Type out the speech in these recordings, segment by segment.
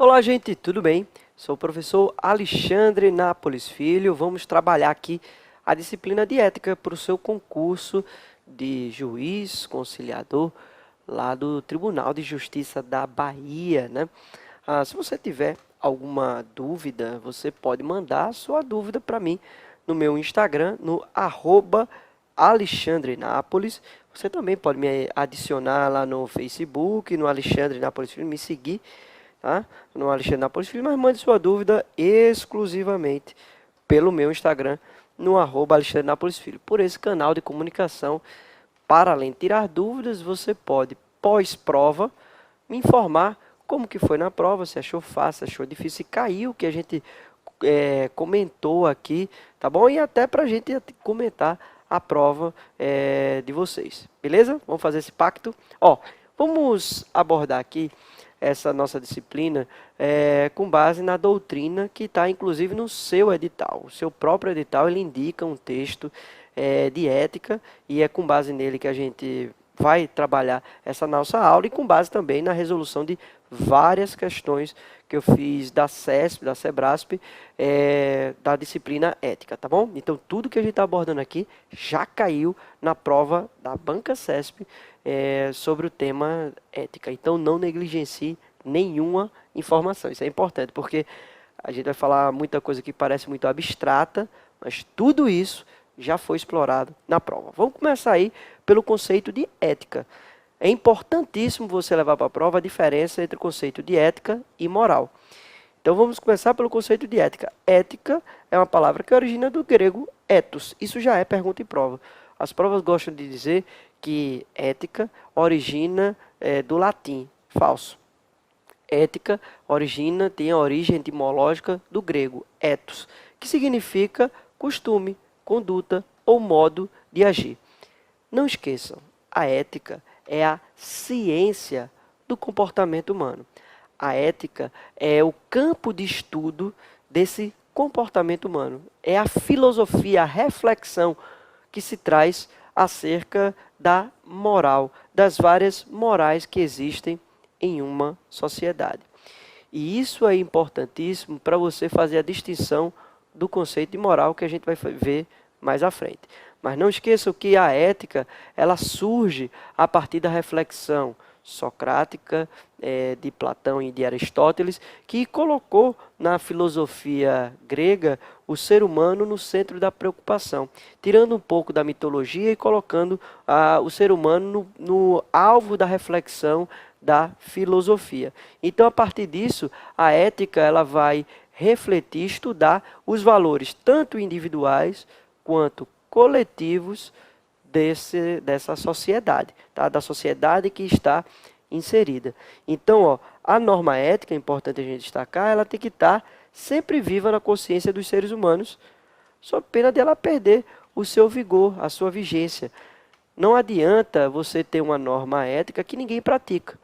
Olá, gente, tudo bem? Sou o professor Alexandre Nápoles Filho. Vamos trabalhar aqui a disciplina de ética para o seu concurso de juiz conciliador lá do Tribunal de Justiça da Bahia, né? Se você tiver alguma dúvida, você pode mandar a sua dúvida para mim no meu Instagram, no Alexandre Nápoles. Você também pode me adicionar lá no Facebook, no Alexandre Nápoles Filho, me seguir, tá? No Alexandre Nápoles Filho, mas mande sua dúvida exclusivamente pelo meu Instagram, no Alexandre Nápoles Filho. Por esse canal de comunicação, para além de tirar dúvidas, você pode, pós-prova, me informar como que foi na prova, se achou fácil, se achou difícil, se caiu, que a gente comentou aqui, tá bom? E até para a gente comentar a prova de vocês, beleza? Vamos fazer esse pacto? Vamos abordar aqui essa nossa disciplina com base na doutrina que está, inclusive, no seu edital. O seu próprio edital, ele indica um texto de ética e é com base nele que a gente vai trabalhar essa nossa aula e com base também na resolução de várias questões que eu fiz da CESP, da SEBRASP, da disciplina ética, tá bom? Então, tudo que a gente está abordando aqui já caiu na prova da Banca CESP sobre o tema ética. Então, não negligencie nenhuma informação. Isso é importante, porque a gente vai falar muita coisa que parece muito abstrata, mas tudo isso já foi explorado na prova. Vamos começar aí pelo conceito de ética. É importantíssimo você levar para a prova a diferença entre o conceito de ética e moral. Então vamos começar pelo conceito de ética. Ética é uma palavra que origina do grego ethos. Isso já é pergunta e prova. As provas gostam de dizer que ética origina do latim. Falso. Ética tem a origem etimológica do grego ethos, que significa costume, conduta ou modo de agir. Não esqueçam, a ética é a ciência do comportamento humano. A ética é o campo de estudo desse comportamento humano. É a filosofia, a reflexão que se traz acerca da moral, das várias morais que existem em uma sociedade. E isso é importantíssimo para você fazer a distinção do conceito de moral que a gente vai ver mais à frente. Mas não esqueçam que a ética, ela surge a partir da reflexão socrática de Platão e de Aristóteles, que colocou na filosofia grega o ser humano no centro da preocupação, tirando um pouco da mitologia e colocando o ser humano no alvo da reflexão da filosofia. Então, a partir disso, a ética ela vai refletir, estudar os valores tanto individuais quanto coletivos dessa sociedade, tá? Da sociedade que está inserida. Então, a norma ética, é importante a gente destacar, ela tem que estar sempre viva na consciência dos seres humanos, sob pena de ela perder o seu vigor, a sua vigência. Não adianta você ter uma norma ética que ninguém pratica.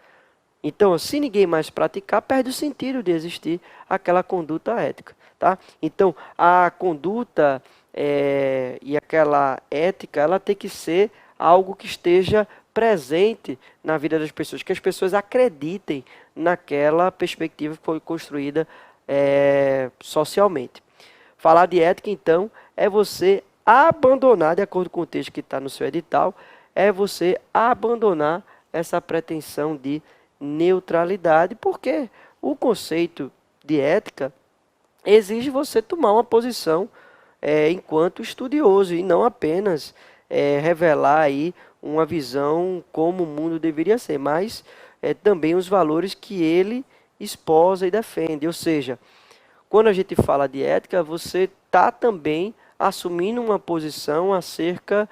Então, se ninguém mais praticar, perde o sentido de existir aquela conduta ética, tá? Então, a conduta e aquela ética, ela tem que ser algo que esteja presente na vida das pessoas, que as pessoas acreditem naquela perspectiva que foi construída socialmente. Falar de ética, então, é você abandonar, de acordo com o texto que está no seu edital, é você abandonar essa pretensão de neutralidade, porque o conceito de ética exige você tomar uma posição enquanto estudioso e não apenas revelar aí uma visão como o mundo deveria ser, mas também os valores que ele esposa e defende. Ou seja, quando a gente fala de ética, você está também assumindo uma posição acerca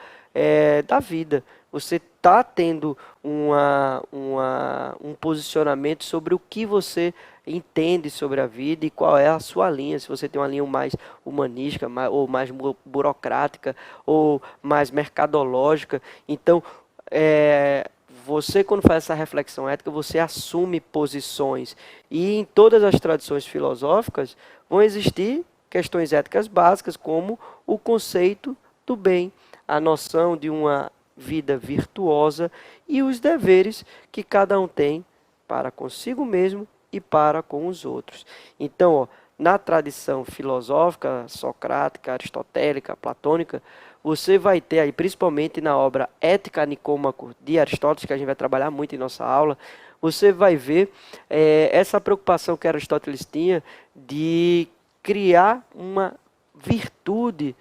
da vida. Você está tendo um posicionamento sobre o que você entende sobre a vida e qual é a sua linha. Se você tem uma linha mais humanística, ou mais burocrática, ou mais mercadológica. Então, você, quando faz essa reflexão ética, você assume posições. E em todas as tradições filosóficas vão existir questões éticas básicas, como o conceito do bem, a noção de uma vida virtuosa e os deveres que cada um tem para consigo mesmo e para com os outros. Então, ó, na tradição filosófica, socrática, aristotélica, platônica, você vai ter aí, principalmente na obra Ética Nicômaco de Aristóteles, que a gente vai trabalhar muito em nossa aula, você vai ver essa preocupação que Aristóteles tinha de criar uma virtude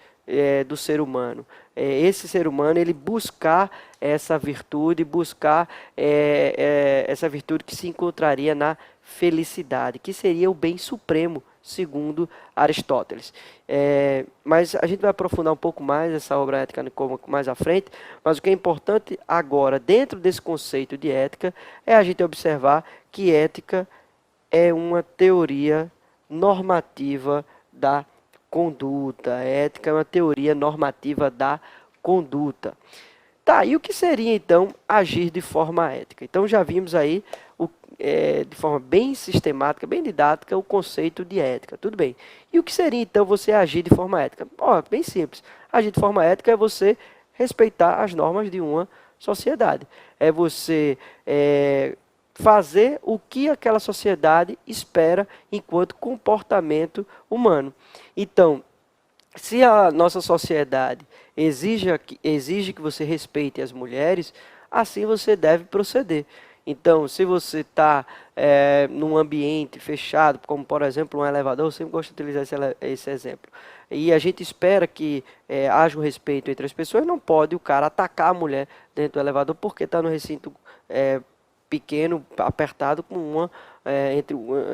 do ser humano. Esse ser humano, ele buscar essa virtude, buscar essa virtude que se encontraria na felicidade, que seria o bem supremo, segundo Aristóteles. Mas a gente vai aprofundar um pouco mais essa obra Ética Nicômaco mais à frente, mas o que é importante agora, dentro desse conceito de ética, é a gente observar que ética é uma teoria normativa da conduta. A ética é uma teoria normativa da conduta. Tá, e o que seria então agir de forma ética? Então já vimos aí de forma bem sistemática, bem didática, o conceito de ética. Tudo bem. E o que seria então você agir de forma ética? Bem simples. Agir de forma ética é você respeitar as normas de uma sociedade. É você fazer o que aquela sociedade espera enquanto comportamento humano. Então, se a nossa sociedade exige que você respeite as mulheres, assim você deve proceder. Então, se você está num ambiente fechado, como por exemplo um elevador, eu sempre gosto de utilizar esse exemplo, e a gente espera que haja um respeito entre as pessoas, não pode o cara atacar a mulher dentro do elevador porque está no recinto pequeno, apertado, com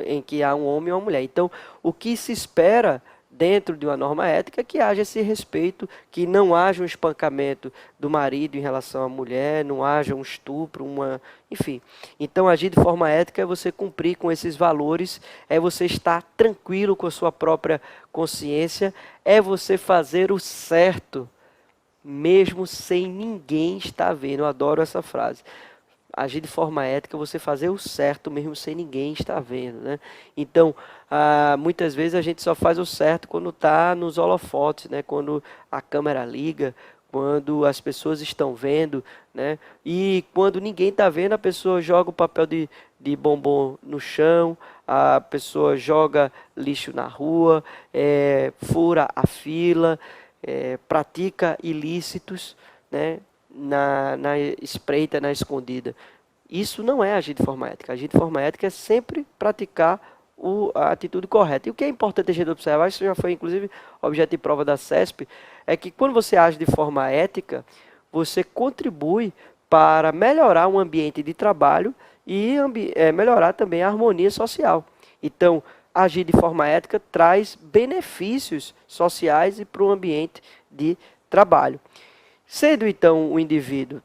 em que há um homem e uma mulher. Então, o que se espera dentro de uma norma ética, que haja esse respeito, que não haja um espancamento do marido em relação à mulher, não haja um estupro, enfim. Então, agir de forma ética é você cumprir com esses valores, é você estar tranquilo com a sua própria consciência, é você fazer o certo, mesmo sem ninguém estar vendo. Eu adoro essa frase. Agir de forma ética, você fazer o certo mesmo sem ninguém estar vendo, né? Então, muitas vezes a gente só faz o certo quando está nos holofotes, né? Quando a câmera liga, quando as pessoas estão vendo, né? E quando ninguém está vendo, a pessoa joga o papel de bombom no chão, a pessoa joga lixo na rua, fura a fila, pratica ilícitos, né? Na espreita, na escondida. Isso não é agir de forma ética. Agir de forma ética é sempre praticar a atitude correta. E o que é importante a gente observar, isso já foi inclusive objeto de prova da CESP, é que quando você age de forma ética, você contribui para melhorar um ambiente de trabalho e melhorar também a harmonia social. Então, agir de forma ética traz benefícios sociais e para o ambiente de trabalho. Sendo então o indivíduo,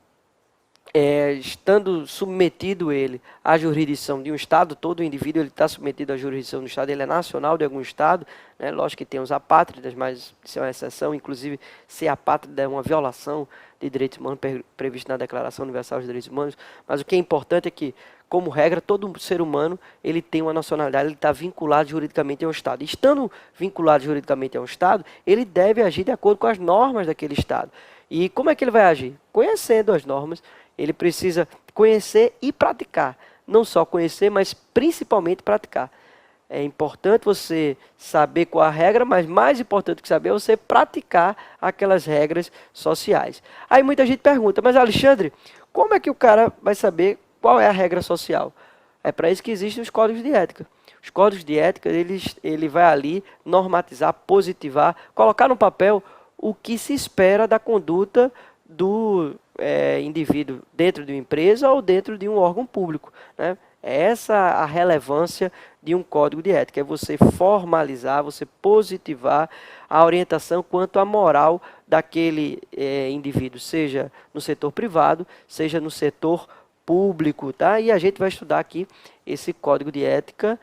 estando submetido ele à jurisdição de um Estado, todo indivíduo ele está submetido à jurisdição do Estado, ele é nacional de algum Estado, né? Lógico que tem os apátridas, mas isso é uma exceção, inclusive ser apátrida é uma violação de direitos humanos previsto na Declaração Universal dos Direitos Humanos, mas o que é importante é que, como regra, todo ser humano ele tem uma nacionalidade, ele está vinculado juridicamente a um Estado. E estando vinculado juridicamente a um Estado, ele deve agir de acordo com as normas daquele Estado. E como é que ele vai agir? Conhecendo as normas, ele precisa conhecer e praticar. Não só conhecer, mas principalmente praticar. É importante você saber qual a regra, mas mais importante que saber é você praticar aquelas regras sociais. Aí muita gente pergunta, mas Alexandre, como é que o cara vai saber qual é a regra social? É para isso que existem os códigos de ética. Os códigos de ética, ele vai ali normatizar, positivar, colocar no papel o que se espera da conduta do indivíduo dentro de uma empresa ou dentro de um órgão público, né? Essa a relevância de um código de ética, é você formalizar, você positivar a orientação quanto à moral daquele indivíduo, seja no setor privado, seja no setor público, tá? E a gente vai estudar aqui esse código de ética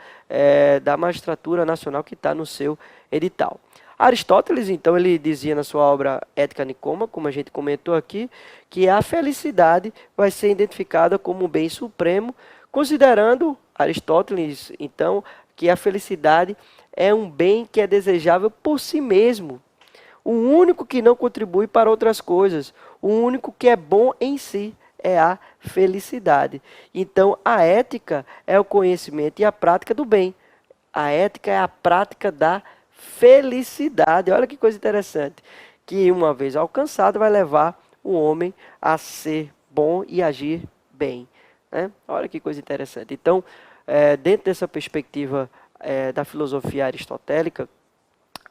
da Magistratura Nacional que está no seu edital. Aristóteles, então, ele dizia na sua obra Ética Nicômaco, como a gente comentou aqui, que a felicidade vai ser identificada como um bem supremo, considerando Aristóteles, então, que a felicidade é um bem que é desejável por si mesmo, o único que não contribui para outras coisas, o único que é bom em si, é a felicidade. Então, a ética é o conhecimento e a prática do bem. A ética é a prática da felicidade. Olha que coisa interessante. Que uma vez alcançado vai levar o homem a ser bom e agir bem. Né? Olha que coisa interessante. Então, dentro dessa perspectiva da filosofia aristotélica,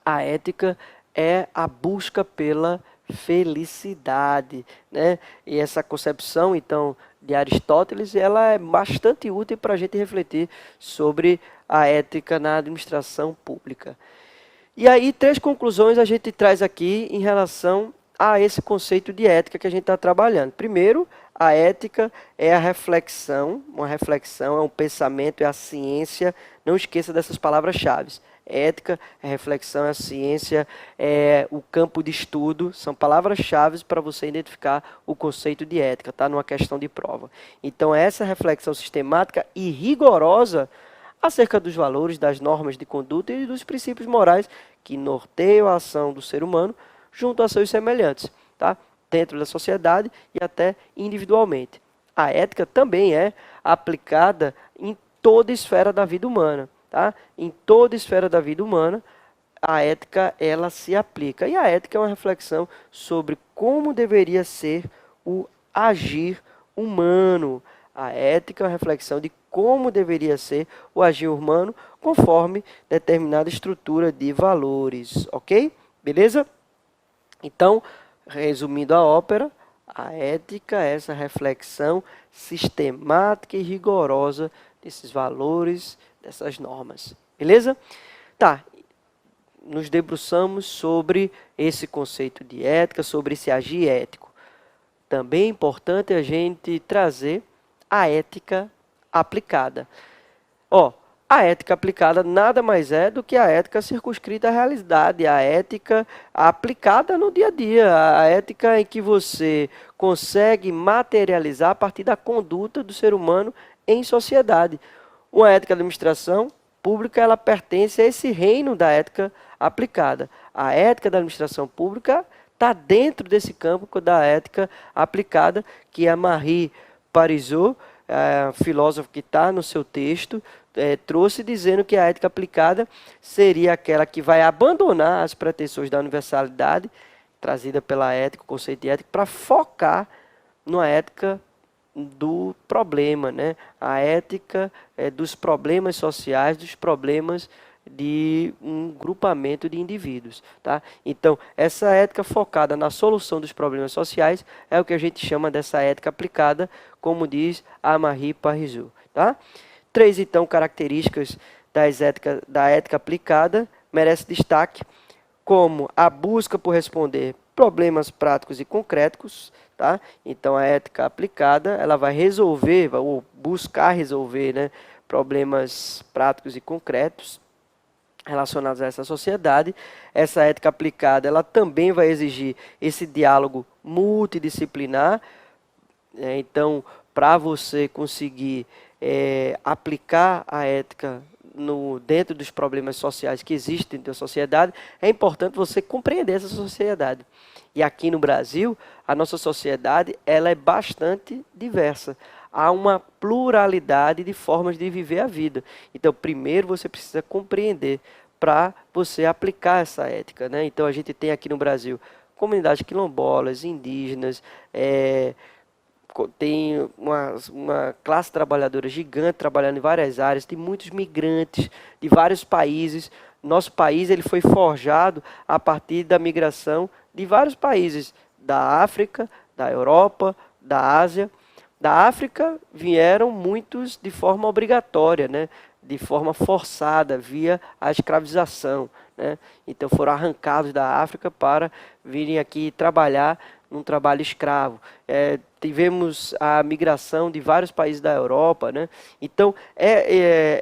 a ética é a busca pela felicidade, né? E essa concepção, então, de Aristóteles, ela é bastante útil para a gente refletir sobre a ética na administração pública. E aí, 3 conclusões a gente traz aqui em relação a esse conceito de ética que a gente está trabalhando. Primeiro, a ética é a reflexão, uma reflexão, é um pensamento, é a ciência. Não esqueça dessas palavras-chave. Ética, é reflexão, é a ciência, é o campo de estudo. São palavras-chave para você identificar o conceito de ética, tá? Numa questão de prova. Então, essa reflexão sistemática e rigorosa acerca dos valores, das normas de conduta e dos princípios morais que norteiam a ação do ser humano junto a seus semelhantes, tá? Dentro da sociedade e até individualmente. A ética também é aplicada em toda esfera da vida humana, tá? Em toda esfera da vida humana, a ética ela se aplica. E a ética é uma reflexão sobre como deveria ser o agir humano. A ética é uma reflexão de como deveria ser o agir humano conforme determinada estrutura de valores, ok? Beleza? Então, resumindo a ópera, a ética é essa reflexão sistemática e rigorosa desses valores, dessas normas. Beleza? Tá, nos debruçamos sobre esse conceito de ética, sobre esse agir ético. Também é importante a gente trazer a ética aplicada. A ética aplicada nada mais é do que a ética circunscrita à realidade, a ética aplicada no dia a dia, a ética em que você consegue materializar a partir da conduta do ser humano em sociedade. Uma ética de administração pública, ela pertence a esse reino da ética aplicada. A ética da administração pública está dentro desse campo da ética aplicada, que a Marie Parisot, filósofo que está no seu texto, trouxe dizendo que a ética aplicada seria aquela que vai abandonar as pretensões da universalidade, trazida pela ética, o conceito de ética, para focar na ética do problema, né? A ética dos problemas sociais, dos problemas de um grupamento de indivíduos, tá? Então, essa ética focada na solução dos problemas sociais é o que a gente chama dessa ética aplicada, como diz a Marie Parisot, tá? 3, então, características da ética aplicada merece destaque, como a busca por responder problemas práticos e concretos, tá? Então, a ética aplicada, ela vai resolver, ou buscar resolver, né, problemas práticos e concretos relacionados a essa sociedade. Essa ética aplicada, ela também vai exigir esse diálogo multidisciplinar. Então, para você conseguir aplicar a ética dentro dos problemas sociais que existem dentro da sociedade, é importante você compreender essa sociedade. E aqui no Brasil, a nossa sociedade ela é bastante diversa. Há uma pluralidade de formas de viver a vida. Então, primeiro você precisa compreender para você aplicar essa ética, né? Então, a gente tem aqui no Brasil comunidades quilombolas, indígenas, tem uma classe trabalhadora gigante trabalhando em várias áreas, tem muitos migrantes de vários países. Nosso país ele foi forjado a partir da migração de vários países, da África, da Europa, da Ásia. Da África vieram muitos de forma obrigatória, né? De forma forçada, via a escravização, né? Então foram arrancados da África para virem aqui trabalhar num trabalho escravo. Tivemos a migração de vários países da Europa, né? Então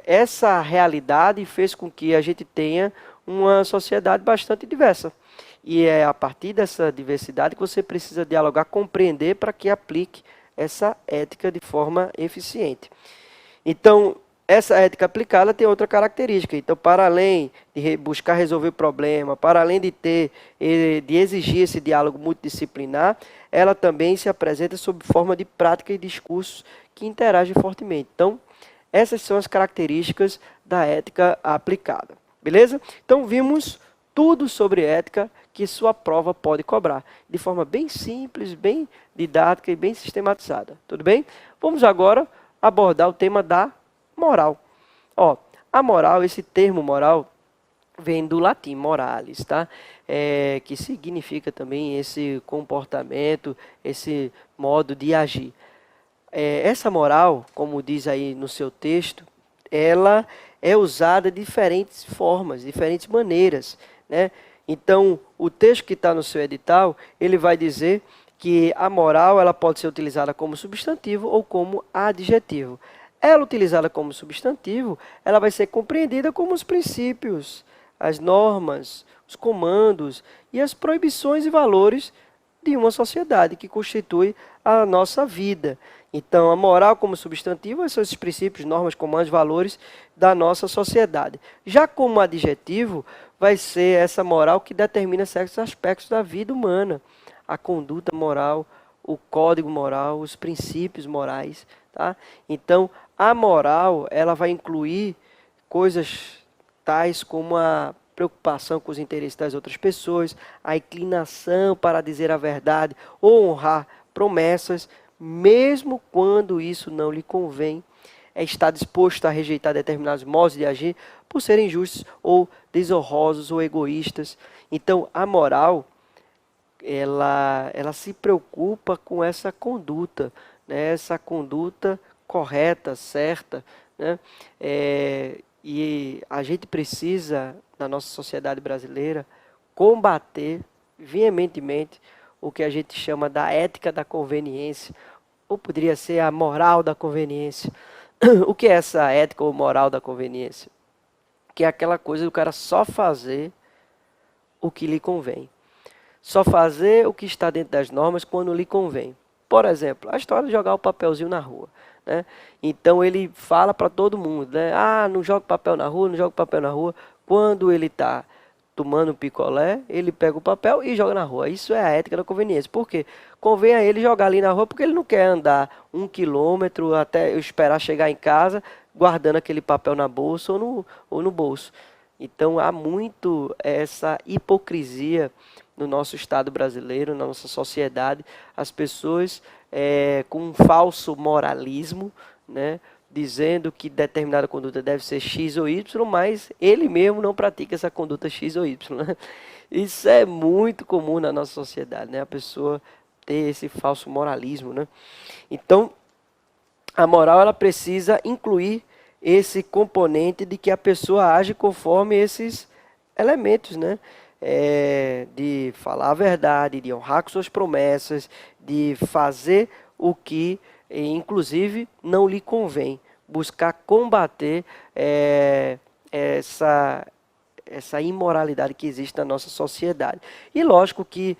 essa realidade fez com que a gente tenha uma sociedade bastante diversa. E é a partir dessa diversidade que você precisa dialogar, compreender para que aplique essa ética de forma eficiente. Então, essa ética aplicada tem outra característica. Então, para além de buscar resolver o problema, para além de exigir esse diálogo multidisciplinar, ela também se apresenta sob forma de prática e discursos que interagem fortemente. Então, essas são as características da ética aplicada. Beleza? Então, vimos tudo sobre ética que sua prova pode cobrar, de forma bem simples, bem didática e bem sistematizada. Tudo bem? Vamos agora abordar o tema da moral. Ó, a moral, esse termo moral, vem do latim moralis, tá? Que significa também esse comportamento, esse modo de agir. Essa moral, como diz aí no seu texto, ela é usada de diferentes formas, diferentes maneiras, né? Então, o texto que está no seu edital, ele vai dizer que a moral ela pode ser utilizada como substantivo ou como adjetivo. Ela utilizada como substantivo, ela vai ser compreendida como os princípios, as normas, os comandos e as proibições e valores de uma sociedade que constitui a nossa vida. Então, a moral como substantivo são esses princípios, normas, comandos, valores da nossa sociedade. Já como adjetivo, vai ser essa moral que determina certos aspectos da vida humana. A conduta moral, o código moral, os princípios morais. Tá? Então, a moral ela vai incluir coisas tais como a preocupação com os interesses das outras pessoas, a inclinação para dizer a verdade ou honrar promessas, mesmo quando isso não lhe convém, é estar disposto a rejeitar determinados modos de agir por serem injustos ou desonrosos ou egoístas. Então, a moral, ela se preocupa com essa conduta, né? Essa conduta correta, certa, né? E a gente precisa, na nossa sociedade brasileira, combater veementemente o que a gente chama da ética da conveniência, ou poderia ser a moral da conveniência. O que é essa ética ou moral da conveniência? Que é aquela coisa do cara só fazer o que lhe convém. Só fazer o que está dentro das normas quando lhe convém. Por exemplo, a história de jogar o papelzinho na rua. Né? Então ele fala para todo mundo, né? Ah, não joga papel na rua, não joga papel na rua. Quando ele está tomando um picolé, ele pega o papel e joga na rua. Isso é a ética da conveniência. Por quê? Convém a ele jogar ali na rua porque ele não quer andar 1 quilômetro até eu esperar chegar em casa guardando aquele papel na bolsa ou no bolso. Então há muito essa hipocrisia no nosso Estado brasileiro, na nossa sociedade, as pessoas com um falso moralismo, né, dizendo que determinada conduta deve ser X ou Y, mas ele mesmo não pratica essa conduta X ou Y. Né? Isso é muito comum na nossa sociedade, né? A pessoa ter esse falso moralismo. Né? Então, a moral ela precisa incluir esse componente de que a pessoa age conforme esses elementos, né? De falar a verdade, de honrar com suas promessas, de fazer o que, inclusive, não lhe convém. Buscar combater essa imoralidade que existe na nossa sociedade. E lógico que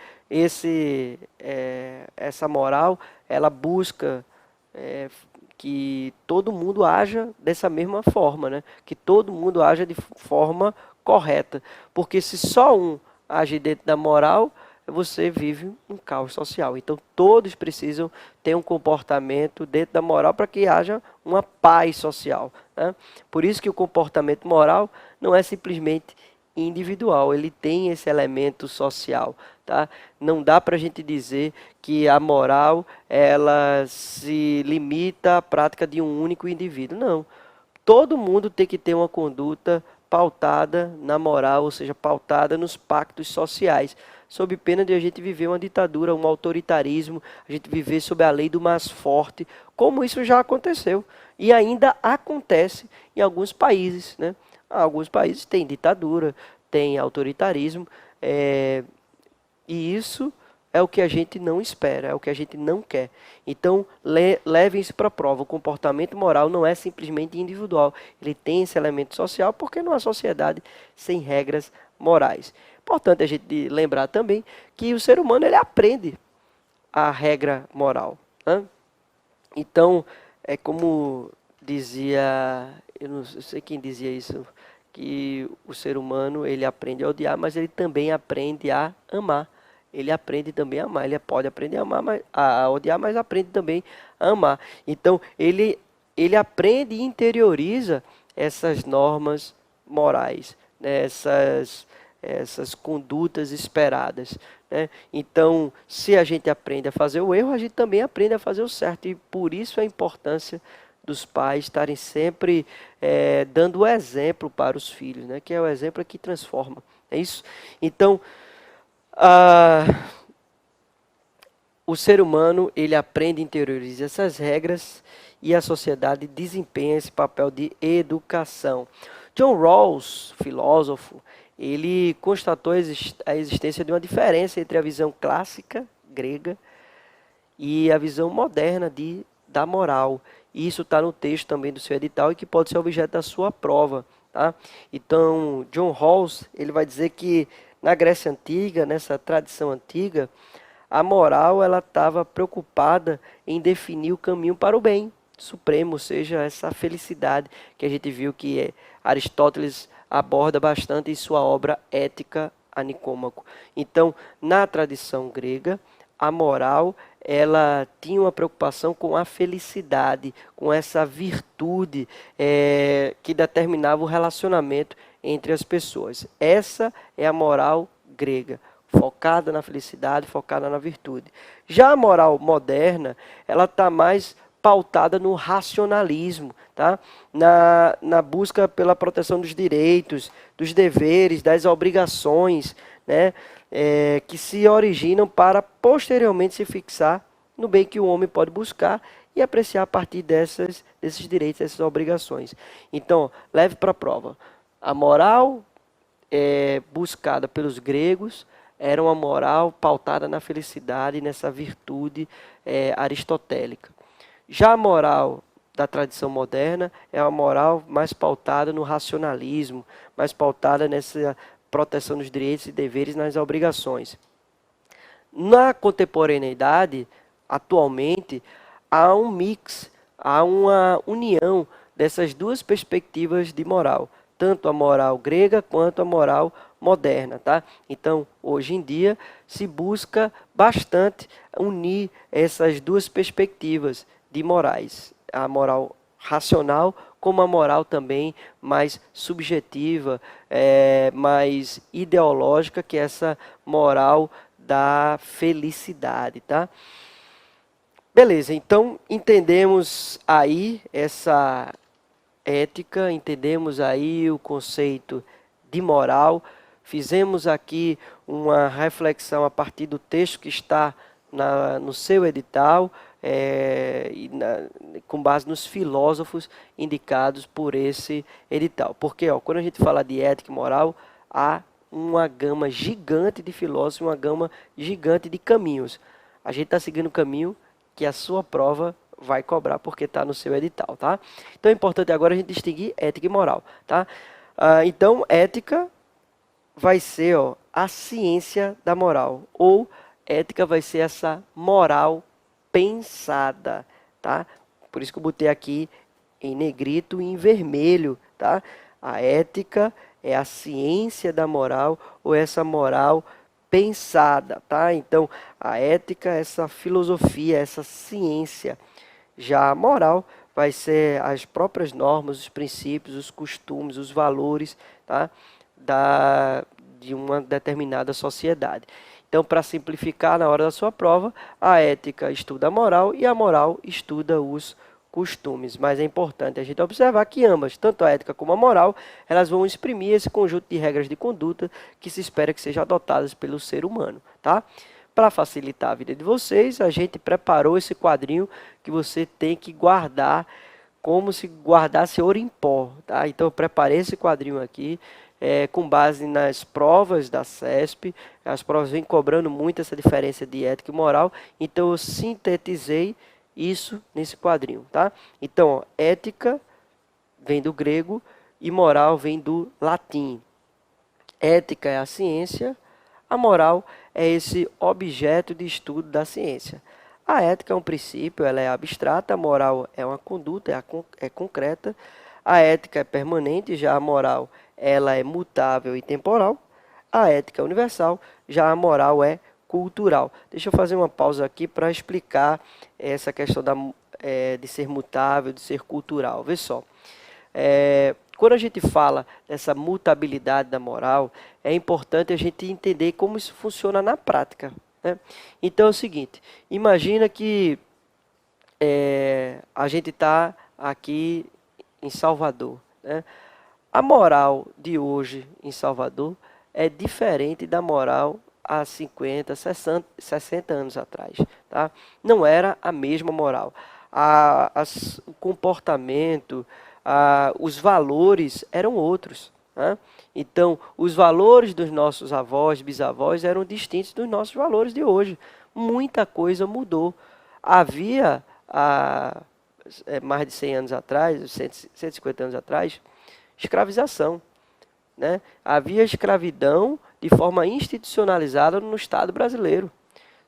essa moral, ela busca que todo mundo haja dessa mesma forma, né? Que todo mundo haja de forma correta. Porque se só um age dentro da moral, você vive um caos social. Então todos precisam ter um comportamento dentro da moral para que haja uma paz social. Né? Por isso que o comportamento moral não é simplesmente individual, ele tem esse elemento social. Tá? Não dá para a gente dizer que a moral ela se limita à prática de um único indivíduo. Não. Todo mundo tem que ter uma conduta pautada na moral, ou seja, pautada nos pactos sociais, sob pena de a gente viver uma ditadura, um autoritarismo, a gente viver sob a lei do mais forte, como isso já aconteceu e ainda acontece em alguns países. Né? Alguns países têm ditadura, têm autoritarismo, e isso é o que a gente não espera, é o que a gente não quer. Então, levem isso para a prova. O comportamento moral não é simplesmente individual. Ele tem esse elemento social porque não há sociedade sem regras morais. Importante a gente lembrar também que o ser humano ele aprende a regra moral. Né? Então, é como dizia eu não sei quem dizia isso, que o ser humano ele aprende a odiar, mas ele também aprende a amar. Ele aprende também a amar. Ele pode aprender a amar, a odiar, mas aprende também a amar. Então ele aprende e interioriza essas normas morais, né? Essas condutas esperadas, né? Então, se a gente aprende a fazer o erro, a gente também aprende a fazer o certo. E por isso a importância dos pais estarem sempre dando o exemplo para os filhos, né? Que é o exemplo que transforma. É isso? Então, ah, o ser humano ele aprende e interioriza essas regras e a sociedade desempenha esse papel de educação. John Rawls, filósofo, ele constatou a existência de uma diferença entre a visão clássica grega e a visão moderna da moral. E isso está no texto também do seu edital e que pode ser objeto da sua prova. Tá? Então, John Rawls ele vai dizer que na Grécia Antiga, nessa tradição antiga, a moral ela estava preocupada em definir o caminho para o bem supremo, ou seja, essa felicidade que a gente viu que Aristóteles aborda bastante em sua obra Ética a Nicômaco. Então, na tradição grega, a moral ela tinha uma preocupação com a felicidade, com essa virtude que determinava o relacionamento entre as pessoas. Essa é a moral grega, focada na felicidade, focada na virtude. Já a moral moderna, ela está mais pautada no racionalismo, tá? Na busca pela proteção dos direitos, dos deveres, das obrigações, né? Que se originam para posteriormente se fixar no bem que o homem pode buscar e apreciar a partir desses direitos, dessas obrigações. Então, leve para a prova. A moral buscada pelos gregos era uma moral pautada na felicidade, nessa virtude aristotélica. Já a moral da tradição moderna é uma moral mais pautada no racionalismo, mais pautada nessa proteção dos direitos e deveres, nas obrigações. Na contemporaneidade, atualmente, há um mix, há uma união dessas duas perspectivas de moral, tanto a moral grega quanto a moral moderna, tá? Então, hoje em dia, se busca bastante unir essas duas perspectivas de morais, a moral racional como a moral também mais subjetiva, mais ideológica, que é essa moral da felicidade, tá? Beleza, então entendemos aí essa ética, entendemos aí o conceito de moral, fizemos aqui uma reflexão a partir do texto que está no seu edital, com base nos filósofos indicados por esse edital. Porque quando a gente fala de ética e moral, há uma gama gigante de filósofos, uma gama gigante de caminhos. A gente está seguindo o caminho que a sua prova vai cobrar, porque está no seu edital, tá? Então é importante agora a gente distinguir ética e moral, tá? Então, ética vai ser a ciência da moral, ou ética vai ser essa moral pensada, tá? Por isso que eu botei aqui em negrito e em vermelho, tá? A ética é a ciência da moral, ou essa moral pensada, tá? Então, a ética é essa filosofia, essa ciência. Já a moral vai ser as próprias normas, os princípios, os costumes, os valores, tá? De uma determinada sociedade. Então, para simplificar na hora da sua prova, a ética estuda a moral e a moral estuda os costumes. Mas é importante a gente observar que ambas, tanto a ética como a moral, elas vão exprimir esse conjunto de regras de conduta que se espera que sejam adotadas pelo ser humano, tá? Para facilitar a vida de vocês, a gente preparou esse quadrinho que você tem que guardar como se guardasse ouro em pó, tá? Então eu preparei esse quadrinho aqui com base nas provas da CESP. As provas vêm cobrando muito essa diferença de ética e moral, então eu sintetizei isso nesse quadrinho, tá? Então, ética vem do grego e moral vem do latim. Ética é a ciência, a moral é esse objeto de estudo da ciência. A ética é um princípio, ela é abstrata, a moral é uma conduta, é concreta. A ética é permanente, já a moral ela é mutável e temporal. A ética é universal, já a moral é cultural. Deixa eu fazer uma pausa aqui para explicar essa questão de ser mutável, de ser cultural. Vê só. Quando a gente fala dessa mutabilidade da moral, é importante a gente entender como isso funciona na prática, né? Então é o seguinte, imagina que a gente está aqui em Salvador, né? A moral de hoje em Salvador é diferente da moral há 50, 60 anos atrás, tá? Não era a mesma moral. O comportamento, os valores eram outros, né? Então, os valores dos nossos avós, bisavós eram distintos dos nossos valores de hoje. Muita coisa mudou. Havia, mais de 100 anos atrás, 150 anos atrás, escravização, né? Havia escravidão de forma institucionalizada no Estado brasileiro.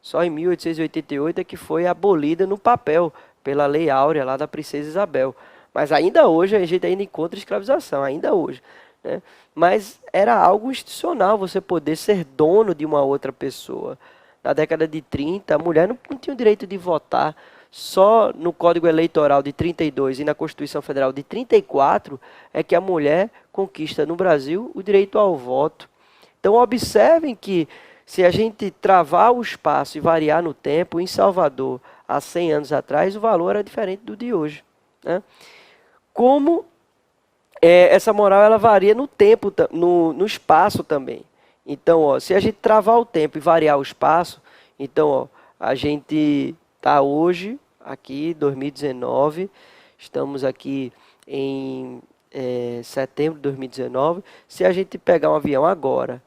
Só em 1888 é que foi abolida no papel pela Lei Áurea lá da Princesa Isabel. Mas ainda hoje a gente ainda encontra escravização, ainda hoje, né? Mas era algo institucional você poder ser dono de uma outra pessoa. Na década de 30, a mulher não tinha o direito de votar. Só no Código Eleitoral de 32 e na Constituição Federal de 34 é que a mulher conquista no Brasil o direito ao voto. Então observem que se a gente travar o espaço e variar no tempo, em Salvador, há 100 anos atrás, o valor era diferente do de hoje, né? Como essa moral ela varia no tempo, no espaço também. Então, se a gente travar o tempo e variar o espaço, então a gente está hoje, aqui, 2019, estamos aqui em setembro de 2019. Se a gente pegar um avião agora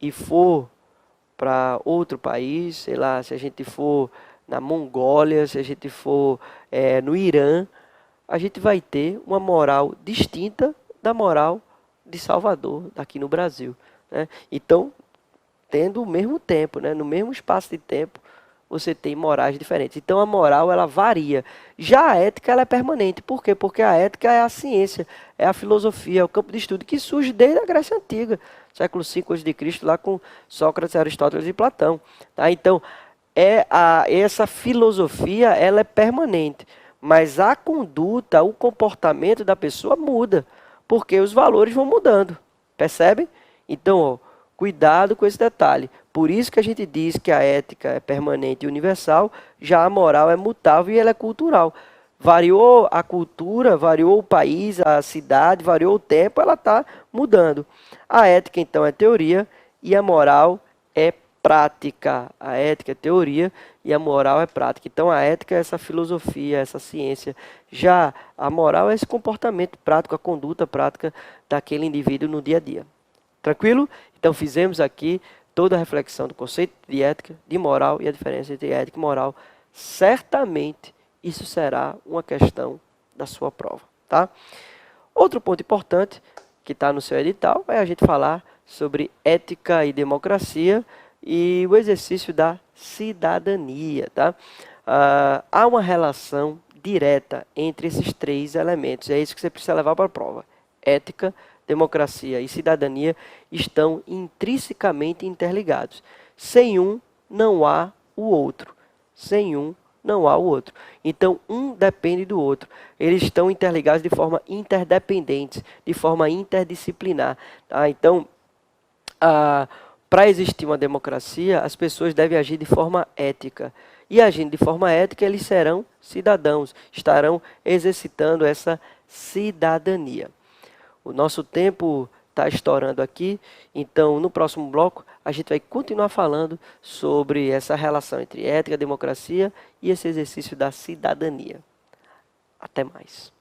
e for para outro país, sei lá, se a gente for na Mongólia, se a gente for no Irã, a gente vai ter uma moral distinta da moral de Salvador, daqui no Brasil, né? Então, tendo o mesmo tempo, né, no mesmo espaço de tempo, você tem morais diferentes. Então a moral ela varia. Já a ética ela é permanente. Por quê? Porque a ética é a ciência, é a filosofia, é o campo de estudo que surge desde a Grécia Antiga, século V a.C., lá com Sócrates, Aristóteles e Platão. Tá? Então essa filosofia ela é permanente, mas a conduta, o comportamento da pessoa muda, porque os valores vão mudando. Percebe? Então, cuidado com esse detalhe. Por isso que a gente diz que a ética é permanente e universal, já a moral é mutável e ela é cultural. Variou a cultura, variou o país, a cidade, variou o tempo, ela está mudando. A ética, então, é teoria e a moral é prática. A ética é teoria e a moral é prática. Então, a ética é essa filosofia, essa ciência. Já a moral é esse comportamento prático, a conduta prática daquele indivíduo no dia a dia. Tranquilo? Então, fizemos aqui toda a reflexão do conceito de ética, de moral e a diferença entre ética e moral. Certamente, isso será uma questão da sua prova, tá? Outro ponto importante que está no seu edital é a gente falar sobre ética e democracia e o exercício da cidadania, tá? Há uma relação direta entre esses três elementos. É isso que você precisa levar para a prova. Ética, democracia e cidadania estão intrinsecamente interligados. Sem um, não há o outro. Sem um, não há o outro. Então, um depende do outro. Eles estão interligados de forma interdependente, de forma interdisciplinar. Tá? Então, para existir uma democracia, as pessoas devem agir de forma ética. E agindo de forma ética, eles serão cidadãos, estarão exercitando essa cidadania. O nosso tempo está estourando aqui, então no próximo bloco a gente vai continuar falando sobre essa relação entre ética, democracia e esse exercício da cidadania. Até mais.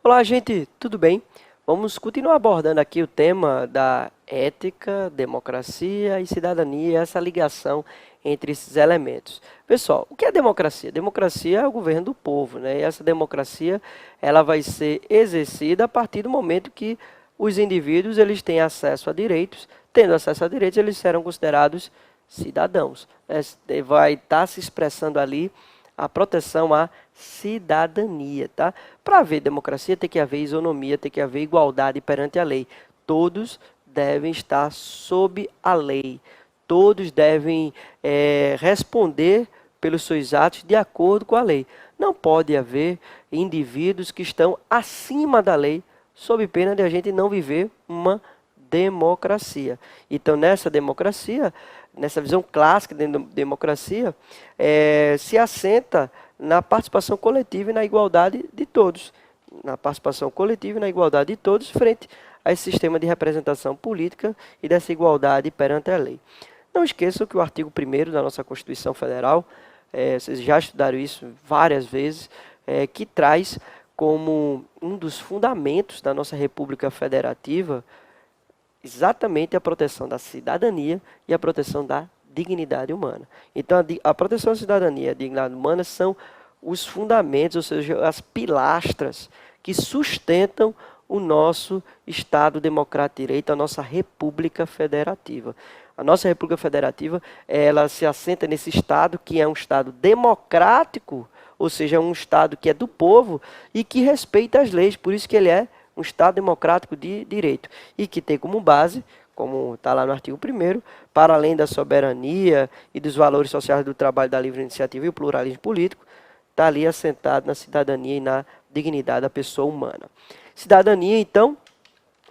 Olá, gente, tudo bem? Vamos continuar abordando aqui o tema da ética, democracia e cidadania, essa ligação entre esses elementos. Pessoal, o que é democracia? Democracia é o governo do povo, né? E essa democracia ela vai ser exercida a partir do momento que os indivíduos eles têm acesso a direitos, tendo acesso a direitos, eles serão considerados cidadãos. Vai estar se expressando ali a proteção à cidadania, tá? Para haver democracia tem que haver isonomia, tem que haver igualdade perante a lei. Todos devem estar sob a lei. Todos devem responder pelos seus atos de acordo com a lei. Não pode haver indivíduos que estão acima da lei, sob pena de a gente não viver uma democracia. Então, nessa democracia, nessa visão clássica de democracia, se assenta na participação coletiva e na igualdade de todos. Na participação coletiva e na igualdade de todos frente a esse sistema de representação política e dessa igualdade perante a lei. Não esqueçam que o artigo 1º da nossa Constituição Federal, vocês já estudaram isso várias vezes, que traz como um dos fundamentos da nossa República Federativa exatamente a proteção da cidadania e a proteção da dignidade humana. Então, a proteção da cidadania e a dignidade humana são os fundamentos, ou seja, as pilastras que sustentam o nosso Estado Democrático de Direito, a nossa República Federativa. A nossa República Federativa, ela se assenta nesse Estado que é um Estado democrático, ou seja, um Estado que é do povo e que respeita as leis, por isso que ele é um Estado democrático de direito e que tem como base, como está lá no artigo 1º, para além da soberania e dos valores sociais do trabalho, da livre iniciativa e o pluralismo político, está ali assentado na cidadania e na dignidade da pessoa humana. Cidadania, então,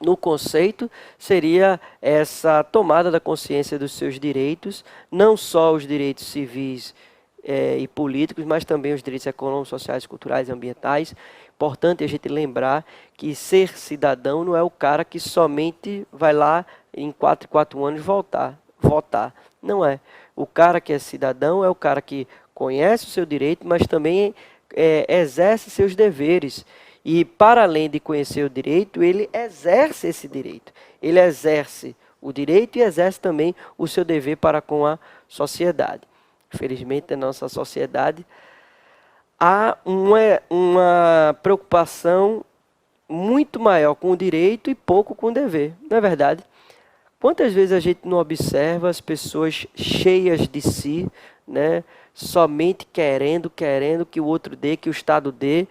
no conceito, seria essa tomada da consciência dos seus direitos, não só os direitos civis e políticos, mas também os direitos econômicos, sociais, culturais e ambientais. Importante a gente lembrar que ser cidadão não é o cara que somente vai lá em 4 anos votar. Não é. O cara que é cidadão é o cara que conhece o seu direito, mas também exerce seus deveres. E, para além de conhecer o direito, ele exerce esse direito. Ele exerce o direito e exerce também o seu dever para com a sociedade. Infelizmente, na nossa sociedade, há uma preocupação muito maior com o direito e pouco com o dever. Não é verdade? Quantas vezes a gente não observa as pessoas cheias de si, né, somente querendo que o outro dê, que o Estado dê,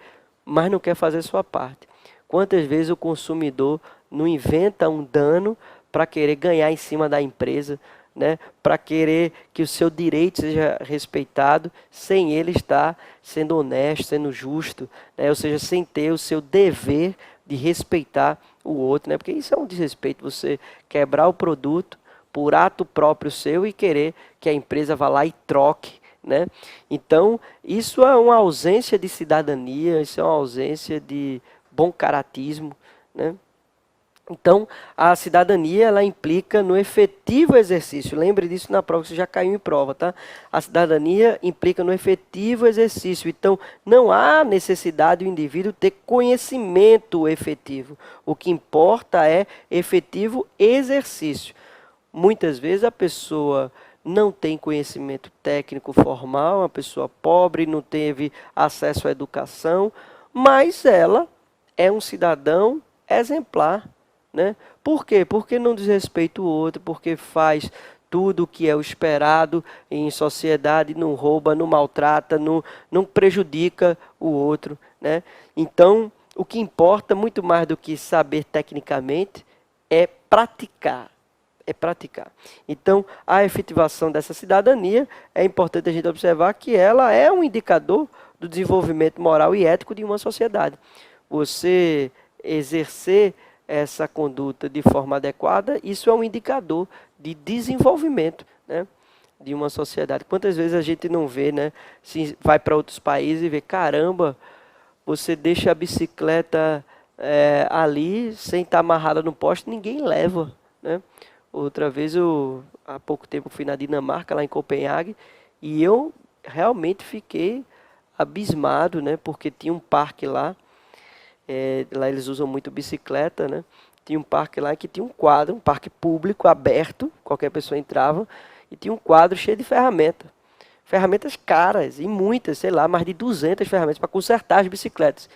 mas não quer fazer a sua parte. Quantas vezes o consumidor não inventa um dano para querer ganhar em cima da empresa, né, para querer que o seu direito seja respeitado, sem ele estar sendo honesto, sendo justo, né, ou seja, sem ter o seu dever de respeitar o outro, né, porque isso é um desrespeito, você quebrar o produto por ato próprio seu e querer que a empresa vá lá e troque, né? Então, isso é uma ausência de cidadania, isso é uma ausência de bom caratismo, né? Então, a cidadania, ela implica no efetivo exercício. Lembre disso na prova, que você já caiu em prova, tá? A cidadania implica no efetivo exercício. Então, não há necessidade do indivíduo ter conhecimento efetivo. O que importa é efetivo exercício. Muitas vezes a pessoa não tem conhecimento técnico formal, uma pessoa pobre, não teve acesso à educação, mas ela é um cidadão exemplar, né? Por quê? Porque não desrespeita o outro, porque faz tudo o que é o esperado em sociedade, não rouba, não maltrata, não prejudica o outro, né? Então, o que importa, muito mais do que saber tecnicamente, é praticar. Então, a efetivação dessa cidadania, é importante a gente observar que ela é um indicador do desenvolvimento moral e ético de uma sociedade. Você exercer essa conduta de forma adequada, isso é um indicador de desenvolvimento, né, de uma sociedade. Quantas vezes a gente não vê, né, se vai para outros países e vê, caramba, você deixa a bicicleta ali, sem estar amarrada no poste, ninguém leva, né? Outra vez, há pouco tempo, fui na Dinamarca, lá em Copenhague, e eu realmente fiquei abismado, né? Porque tinha um parque lá, lá eles usam muito bicicleta, né? Tinha um parque lá que tinha um quadro, um parque público, aberto, qualquer pessoa entrava, e tinha um quadro cheio de ferramentas. Ferramentas caras, e muitas, sei lá, mais de 200 ferramentas para consertar as bicicletas.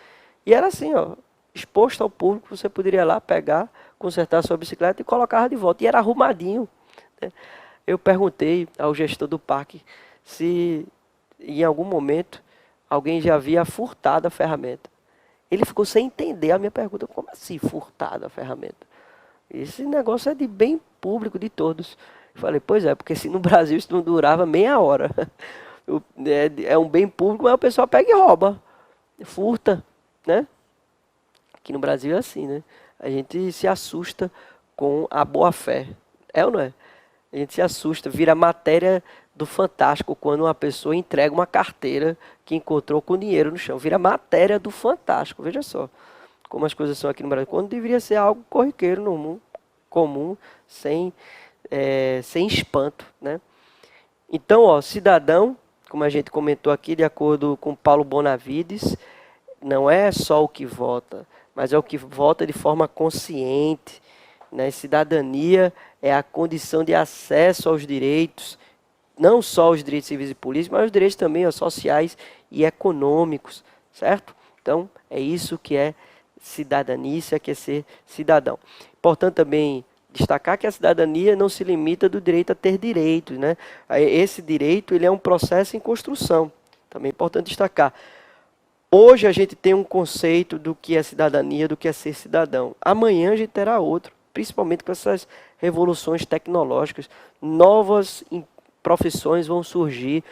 E era assim, ó, exposto ao público, você poderia lá pegar, consertava sua bicicleta e colocava de volta. E era arrumadinho, né? Eu perguntei ao gestor do parque se em algum momento alguém já havia furtado a ferramenta. Ele ficou sem entender a minha pergunta. Como assim furtado a ferramenta? Esse negócio é de bem público de todos. Eu falei, pois é, porque se no Brasil isso não durava meia hora. É um bem público, mas o pessoal pega e rouba, furta, né? Aqui no Brasil é assim, né? A gente se assusta com a boa-fé. É ou não é? A gente se assusta, vira matéria do Fantástico quando uma pessoa entrega uma carteira que encontrou com dinheiro no chão. Vira matéria do Fantástico, veja só como as coisas são aqui no Brasil. Quando deveria ser algo corriqueiro, no mundo comum, sem espanto, né? Então, ó, cidadão, como a gente comentou aqui, de acordo com Paulo Bonavides, não é só o que vota, mas é o que vota de forma consciente, né? Cidadania é a condição de acesso aos direitos, não só os direitos civis e políticos, mas os direitos também sociais e econômicos, certo? Então, é isso que é cidadania, isso é que é ser cidadão. Importante também destacar que a cidadania não se limita do direito a ter direitos, né? Esse direito ele é um processo em construção, também é importante destacar. Hoje a gente tem um conceito do que é cidadania, do que é ser cidadão. Amanhã a gente terá outro, principalmente com essas revoluções tecnológicas. Novas profissões vão surgir.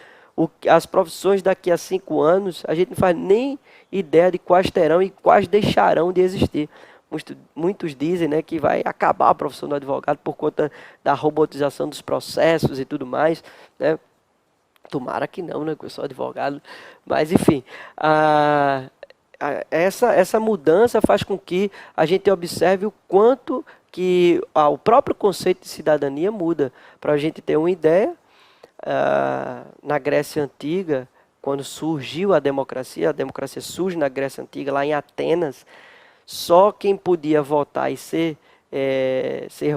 As profissões daqui a 5 anos, a gente não faz nem ideia de quais terão e quais deixarão de existir. Muitos dizem, né, que vai acabar a profissão do advogado por conta da robotização dos processos e tudo mais, né? Tomara que não, né, que eu sou advogado. Mas, enfim, essa mudança faz com que a gente observe o quanto que o próprio conceito de cidadania muda. Para a gente ter uma ideia, na Grécia Antiga, quando surgiu a democracia surge na Grécia Antiga, lá em Atenas, só quem podia votar e ser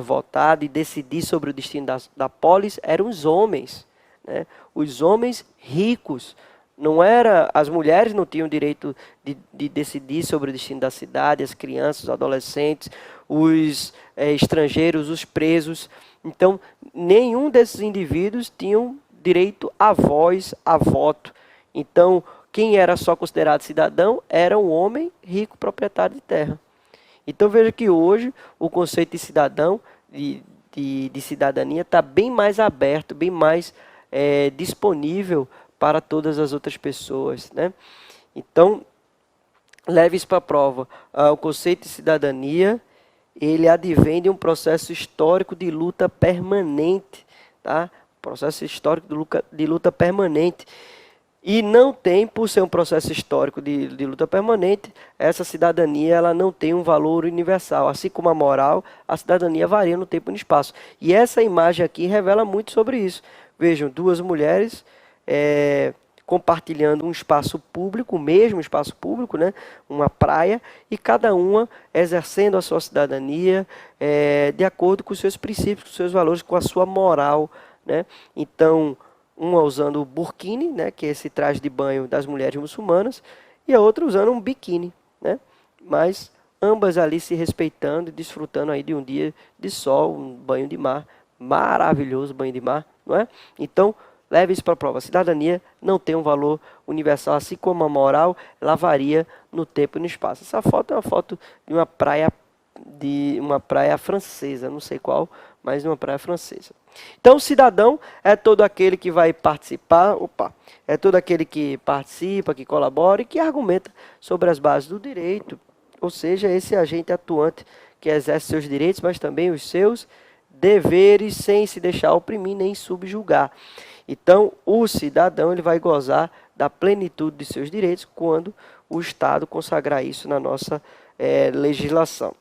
votado e decidir sobre o destino da polis eram os homens, né? Os homens ricos. Não era, as mulheres não tinham direito de decidir sobre o destino da cidade, as crianças, os adolescentes, os estrangeiros, os presos. Então, nenhum desses indivíduos tinham direito à voz, a voto. Então, quem era só considerado cidadão era um homem rico, proprietário de terra. Então, veja que hoje o conceito de cidadão, de cidadania, está bem mais aberto, bem mais disponível para todas as outras pessoas, né? Então, leve isso para a prova. O conceito de cidadania, ele advém de um processo histórico de luta permanente, tá? Processo histórico de luta permanente. E não tem, por ser um processo histórico de luta permanente, essa cidadania ela não tem um valor universal. Assim como a moral, a cidadania varia no tempo e no espaço. E essa imagem aqui revela muito sobre isso. Vejam, duas mulheres compartilhando um espaço público, o mesmo espaço público, né? Uma praia, e cada uma exercendo a sua cidadania de acordo com os seus princípios, com os seus valores, com a sua moral, né? Então, uma usando o burkini, né, que é esse traje de banho das mulheres muçulmanas, e a outra usando um biquíni, né? Mas ambas ali se respeitando e desfrutando aí de um dia de sol, um banho de mar, maravilhoso banho de mar, não é? Então, leve isso para a prova. A cidadania não tem um valor universal, assim como a moral, ela varia no tempo e no espaço. Essa foto é uma foto de uma praia francesa, não sei qual, mas de uma praia francesa. Então, o cidadão é todo aquele que vai participar, é todo aquele que participa, que colabora e que argumenta sobre as bases do direito, ou seja, esse agente atuante que exerce seus direitos, mas também os seus deveres, sem se deixar oprimir nem subjugar. Então, o cidadão ele vai gozar da plenitude de seus direitos quando o Estado consagrar isso na nossa legislação.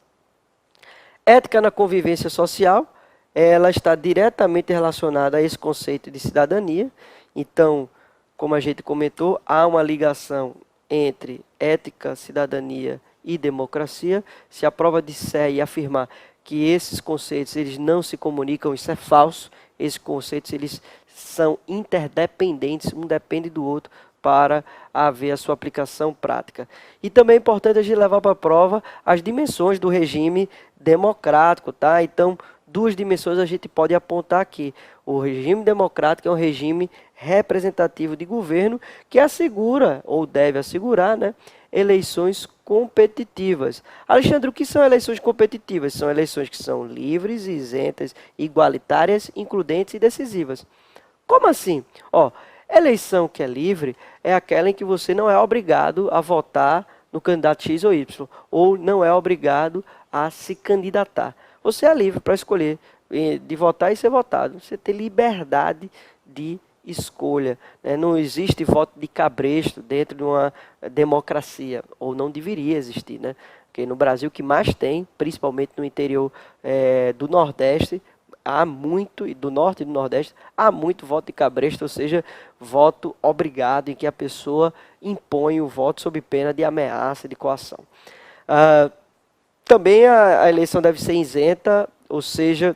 Ética na convivência social, ela está diretamente relacionada a esse conceito de cidadania. Então, como a gente comentou, há uma ligação entre ética, cidadania e democracia. Se a prova disser e afirmar que esses conceitos eles não se comunicam, isso é falso. Esses conceitos eles são interdependentes, um depende do outro. para haver a sua aplicação prática. E também é importante a gente levar para a prova as dimensões do regime democrático, tá? Então, duas dimensões a gente pode apontar aqui. O regime democrático é um regime representativo de governo que assegura, ou deve assegurar, né, eleições competitivas. Alexandre, o que são eleições competitivas? São eleições que são livres, isentas, igualitárias, includentes e decisivas. Como assim? Ó, eleição que é livre é aquela em que você não é obrigado a votar no candidato X ou Y, ou não é obrigado a se candidatar. Você é livre para escolher de votar e ser votado. Você tem liberdade de escolha, né? Não existe voto de cabresto dentro de uma democracia, ou não deveria existir, né? Porque no Brasil o que mais tem, principalmente no interior do Nordeste, há muito, e do Norte e do Nordeste, há muito voto de cabresto, ou seja, voto obrigado, em que a pessoa impõe o voto sob pena de ameaça, de coação. Também a eleição deve ser isenta, ou seja,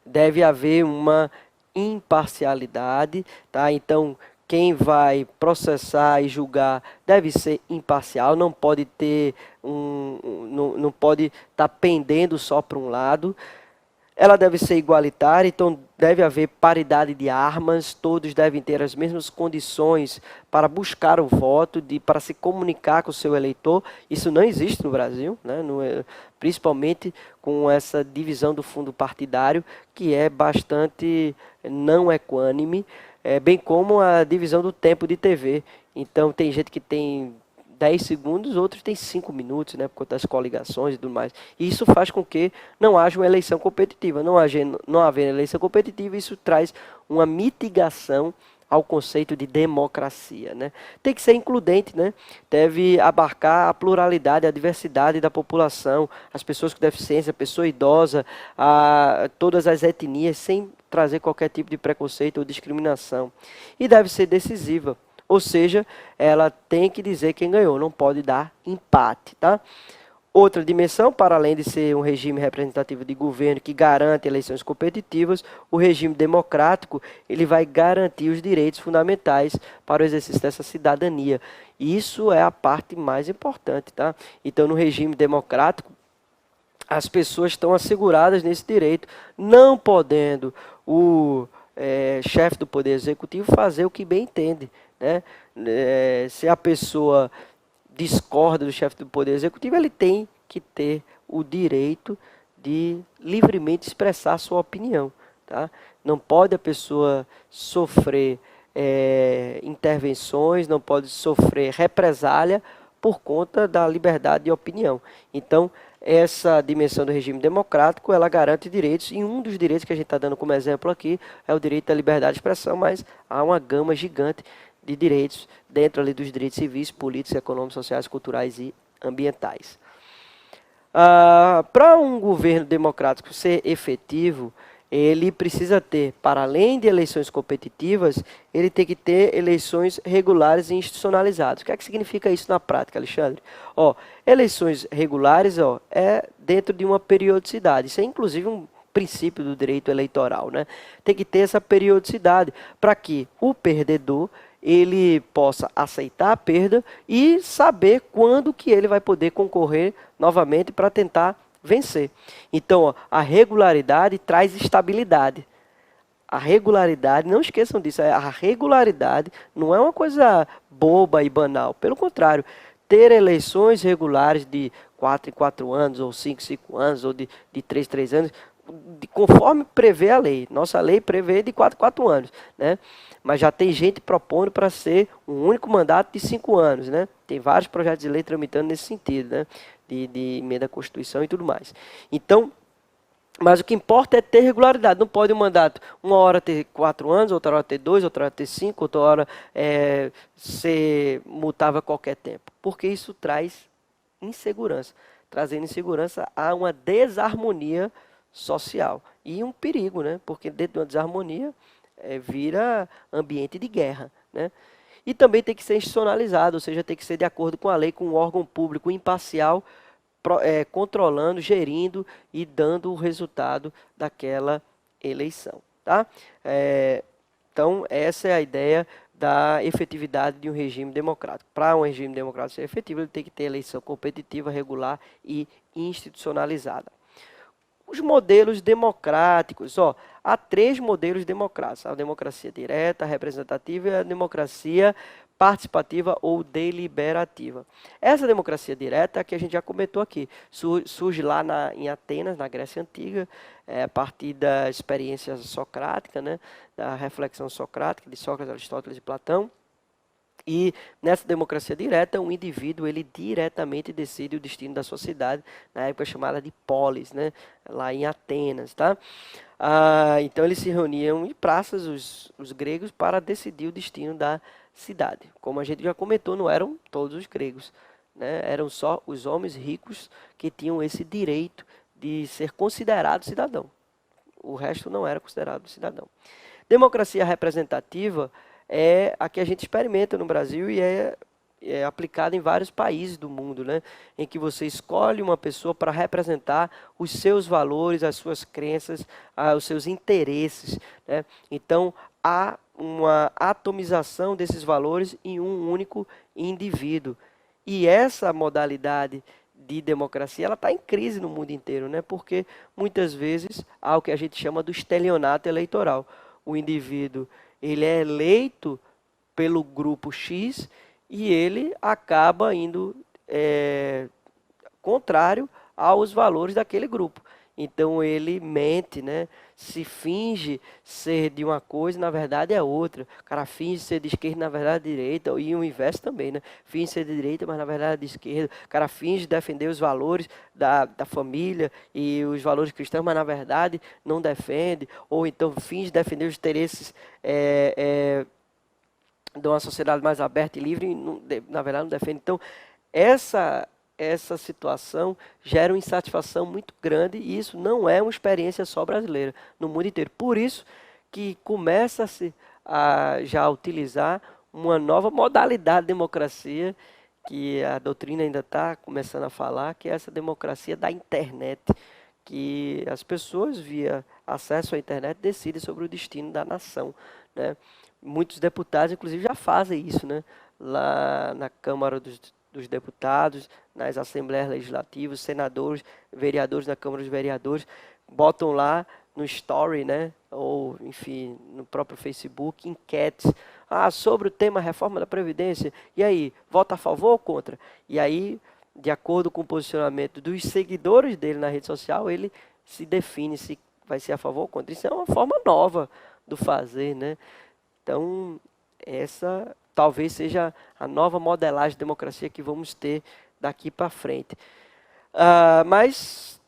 deve haver uma imparcialidade, tá? Então, quem vai processar e julgar deve ser imparcial, não pode ter não pode estar pendendo só para um lado. Ela deve ser igualitária, então deve haver paridade de armas, todos devem ter as mesmas condições para buscar o voto, para se comunicar com o seu eleitor. Isso não existe no Brasil, né? Principalmente com essa divisão do fundo partidário, que é bastante não equânime, bem como a divisão do tempo de TV. Então tem gente que tem 10 segundos, outros têm 5 minutos, né, por conta das coligações e tudo mais. E isso faz com que não haja uma eleição competitiva. Não haver eleição competitiva, isso traz uma mitigação ao conceito de democracia, né? Tem que ser includente, né? Deve abarcar a pluralidade, a diversidade da população, as pessoas com deficiência, a pessoa idosa, todas as etnias, sem trazer qualquer tipo de preconceito ou discriminação. E deve ser decisiva. Ou seja, ela tem que dizer quem ganhou, não pode dar empate, tá? Outra dimensão, para além de ser um regime representativo de governo que garante eleições competitivas, o regime democrático, ele vai garantir os direitos fundamentais para o exercício dessa cidadania. E isso é a parte mais importante, tá? Então, no regime democrático, as pessoas estão asseguradas nesse direito, não podendo o chefe do Poder Executivo fazer o que bem entende, né? Se a pessoa discorda do chefe do Poder Executivo, ele tem que ter o direito de livremente expressar sua opinião, tá? Não pode a pessoa sofrer intervenções, não pode sofrer represália por conta da liberdade de opinião. Então, essa dimensão do regime democrático, ela garante direitos, e um dos direitos que a gente está dando como exemplo aqui é o direito à liberdade de expressão, mas há uma gama gigante de direitos dentro ali dos direitos civis, políticos, econômicos, sociais, culturais e ambientais. Para um governo democrático ser efetivo, ele precisa ter, para além de eleições competitivas, ele tem que ter eleições regulares e institucionalizadas. O que é que significa isso na prática, Alexandre? Eleições regulares é dentro de uma periodicidade. Isso é inclusive um princípio do direito eleitoral, né? Tem que ter essa periodicidade para que o perdedor ele possa aceitar a perda e saber quando que ele vai poder concorrer novamente para tentar vencer. Então, a regularidade traz estabilidade. A regularidade, não esqueçam disso, a regularidade não é uma coisa boba e banal. Pelo contrário, ter eleições regulares de 4 em 4 anos, ou 5 em 5 anos, ou de 3 em 3 anos, conforme prevê a lei. Nossa lei prevê de 4 em 4 anos, né? Mas já tem gente propondo para ser um único mandato de 5 anos, né? Tem vários projetos de lei tramitando nesse sentido, né? De emenda à Constituição e tudo mais. Então, mas o que importa é ter regularidade. Não pode um mandato, uma hora ter 4 anos, outra hora ter 2, outra hora ter 5, outra hora ser mutável a qualquer tempo. Porque isso traz insegurança. Trazendo insegurança há uma desarmonia social. E um perigo, né? Porque dentro de uma desarmonia vira ambiente de guerra, né? E também tem que ser institucionalizado, ou seja, tem que ser de acordo com a lei, com um órgão público imparcial, controlando, gerindo e dando o resultado daquela eleição, tá? Então, essa é a ideia da efetividade de um regime democrático. Para um regime democrático ser efetivo, ele tem que ter eleição competitiva, regular e institucionalizada. Os modelos democráticos, há 3 modelos democráticos: a democracia direta, a representativa e a democracia participativa ou deliberativa. Essa democracia direta, que a gente já comentou aqui, surge lá em Atenas, na Grécia Antiga, a partir da experiência socrática, né, da reflexão socrática de Sócrates, Aristóteles e Platão. E nessa democracia direta, um indivíduo ele diretamente decide o destino da sua cidade, na época chamada de polis, né? Lá em Atenas, tá? Então eles se reuniam em praças, os gregos, para decidir o destino da cidade. Como a gente já comentou, não eram todos os gregos, né? Eram só os homens ricos que tinham esse direito de ser considerado cidadão. O resto não era considerado cidadão. Democracia representativa é a que a gente experimenta no Brasil e é aplicada em vários países do mundo, né? Em que você escolhe uma pessoa para representar os seus valores, as suas crenças, os seus interesses, né? Então, há uma atomização desses valores em um único indivíduo. E essa modalidade de democracia, ela está em crise no mundo inteiro, né? Porque muitas vezes há o que a gente chama do estelionato eleitoral. O indivíduo ele é eleito pelo grupo X e ele acaba indo contrário aos valores daquele grupo. Então ele mente, né? Se finge ser de uma coisa, na verdade é outra. O cara finge ser de esquerda, na verdade é de direita, e o inverso também, né? Finge ser de direita, mas na verdade é de esquerda. O cara finge defender os valores da família e os valores cristãos, mas na verdade não defende. Ou então finge defender os interesses de uma sociedade mais aberta e livre, e na verdade não defende. Então, essa situação gera uma insatisfação muito grande e isso não é uma experiência só brasileira, no mundo inteiro. Por isso que começa-se a já utilizar uma nova modalidade de democracia, que a doutrina ainda está começando a falar, que é essa democracia da internet, que as pessoas, via acesso à internet, decidem sobre o destino da nação, né? Muitos deputados, inclusive, já fazem isso, né? Lá na Câmara dos Deputados, nas Assembleias Legislativas, senadores, vereadores na Câmara dos Vereadores, botam lá no Story, né? Ou, enfim, no próprio Facebook, enquetes sobre o tema reforma da Previdência. E aí, vota a favor ou contra? E aí, de acordo com o posicionamento dos seguidores dele na rede social, ele se define se vai ser a favor ou contra. Isso é uma forma nova do fazer, né? Então, essa talvez seja a nova modelagem de democracia que vamos ter daqui para frente. Mas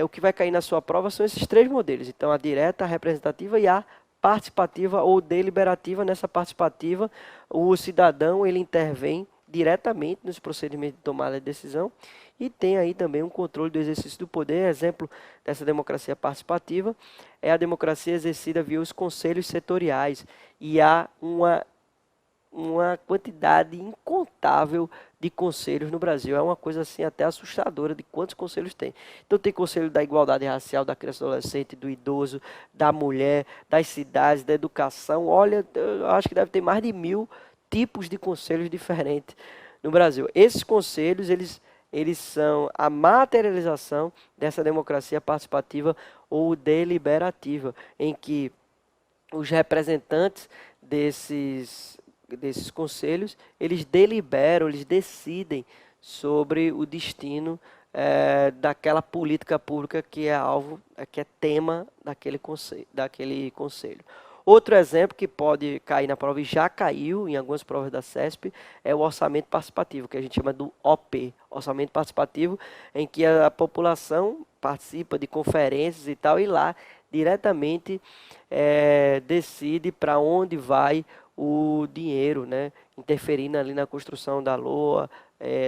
o que vai cair na sua prova são esses 3 modelos. Então, a direta, a representativa e a participativa ou deliberativa. Nessa participativa, o cidadão ele intervém diretamente nos procedimentos de tomada de decisão e tem aí também um controle do exercício do poder. Exemplo dessa democracia participativa é a democracia exercida via os conselhos setoriais, e há uma quantidade incontável de conselhos no Brasil. É uma coisa assim até assustadora de quantos conselhos tem. Então tem conselho da igualdade racial, da criança e adolescente, do idoso, da mulher, das cidades, da educação. Olha, eu acho que deve ter mais de 1000 tipos de conselhos diferentes no Brasil. Esses conselhos, eles são a materialização dessa democracia participativa ou deliberativa, em que os representantes desses conselhos, eles deliberam, eles decidem sobre o destino daquela política pública que é alvo, que é tema daquele conselho. Outro exemplo que pode cair na prova, e já caiu em algumas provas da CESP, é o orçamento participativo, que a gente chama do OP, orçamento participativo, em que a população participa de conferências e tal, e lá diretamente decide para onde vai o dinheiro, né? Interferindo ali na construção da LOA,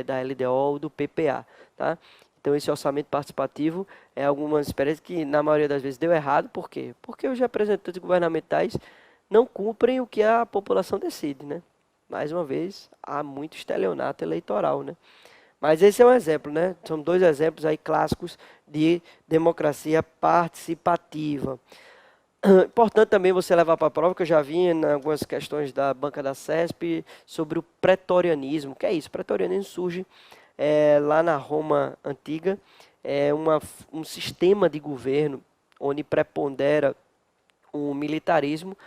da LDO, do PPA, tá? Então, esse orçamento participativo é algumas experiências que, na maioria das vezes, deu errado. Por quê? Porque os representantes governamentais não cumprem o que a população decide, né? Mais uma vez, há muito estelionato eleitoral, né? Mas esse é um exemplo, né? São 2 exemplos aí clássicos de democracia participativa. Importante também você levar para a prova, que eu já vi em algumas questões da banca da CESP, sobre o pretorianismo. O que é isso? O pretorianismo surge lá na Roma antiga, um sistema de governo onde prepondera o militarismo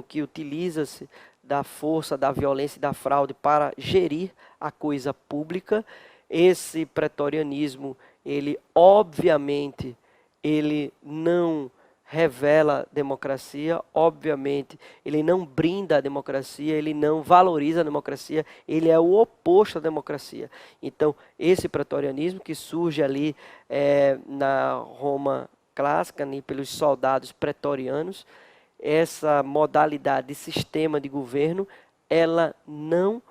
que utiliza-se da força, da violência e da fraude para gerir a coisa pública. Esse pretorianismo, ele obviamente, ele não revela democracia, obviamente, ele não brinda a democracia, ele não valoriza a democracia, ele é o oposto à democracia. Então, esse pretorianismo que surge ali na Roma clássica, né, pelos soldados pretorianos, essa modalidade de sistema de governo, ela não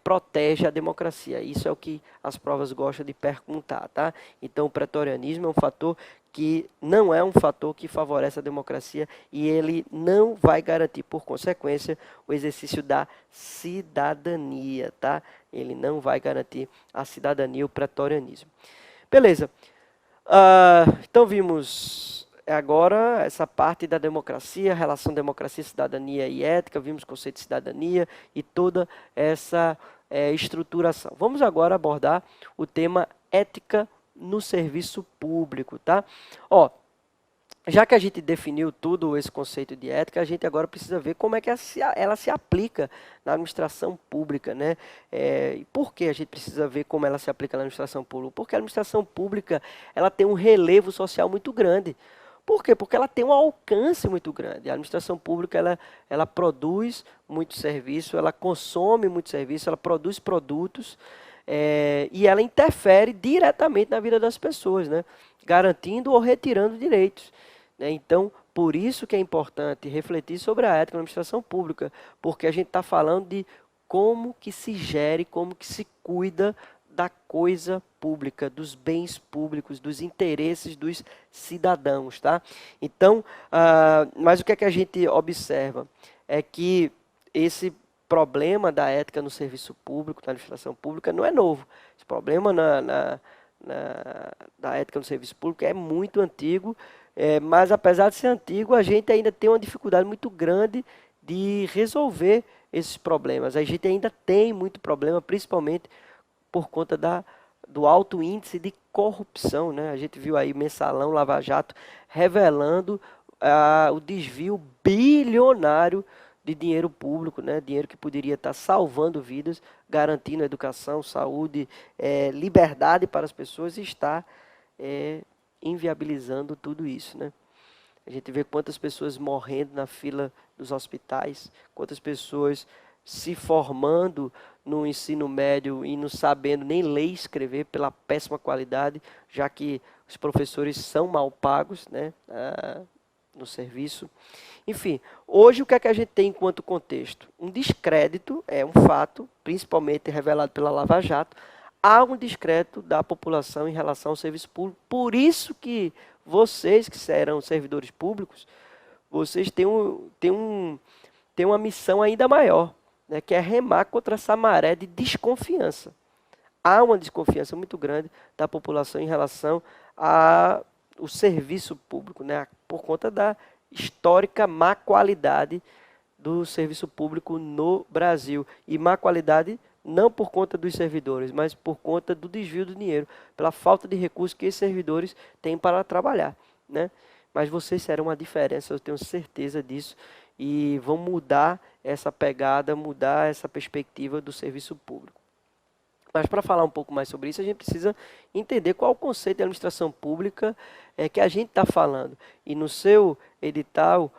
protege a democracia. Isso é o que as provas gostam de perguntar, tá? Então, o pretorianismo é um fator que não é um fator que favorece a democracia e ele não vai garantir, por consequência, o exercício da cidadania, tá? Ele não vai garantir a cidadania, o pretorianismo. Beleza. Então vimos agora essa parte da democracia, relação democracia, cidadania e ética, vimos o conceito de cidadania e toda essa estruturação. Vamos agora abordar o tema ética no serviço público, tá? Ó, já que a gente definiu tudo esse conceito de ética, a gente agora precisa ver como é que ela se aplica na administração pública, né? E por que a gente precisa ver como ela se aplica na administração pública? Porque a administração pública, ela tem um relevo social muito grande. Por quê? Porque ela tem um alcance muito grande. A administração pública, ela produz muito serviço, ela consome muito serviço, ela produz produtos, e ela interfere diretamente na vida das pessoas, né? Garantindo ou retirando direitos. Então, por isso que é importante refletir sobre a ética na administração pública, porque a gente está falando de como que se gere, como que se cuida da coisa pública, dos bens públicos, dos interesses dos cidadãos, tá? Então, mas o que é que a gente observa? É que esse problema da ética no serviço público, na administração pública, não é novo. Esse problema da ética no serviço público é muito antigo, mas apesar de ser antigo, a gente ainda tem uma dificuldade muito grande de resolver esses problemas. A gente ainda tem muito problema, principalmente por conta do alto índice de corrupção, né? A gente viu aí Mensalão, Lava Jato, revelando o desvio bilionário de dinheiro público, né? Dinheiro que poderia estar salvando vidas, garantindo educação, saúde, liberdade para as pessoas, e está inviabilizando tudo isso, né? A gente vê quantas pessoas morrendo na fila dos hospitais, quantas pessoas se formando no ensino médio e não sabendo nem ler e escrever pela péssima qualidade, já que os professores são mal pagos, né, no serviço. Enfim, hoje o que é que a gente tem enquanto contexto? Um descrédito, é um fato, principalmente revelado pela Lava Jato, há um descrédito da população em relação ao serviço público. Por isso que vocês que serão servidores públicos, vocês têm uma missão ainda maior, né, que é remar contra essa maré de desconfiança. Há uma desconfiança muito grande da população em relação ao serviço público, né, por conta da histórica má qualidade do serviço público no Brasil. E má qualidade não por conta dos servidores, mas por conta do desvio do dinheiro, pela falta de recursos que esses servidores têm para trabalhar, né? Mas vocês serão uma diferença, eu tenho certeza disso, e vão mudar essa pegada, mudar essa perspectiva do serviço público. Mas para falar um pouco mais sobre isso, a gente precisa entender qual é o conceito de administração pública que a gente está falando. E no seu edital,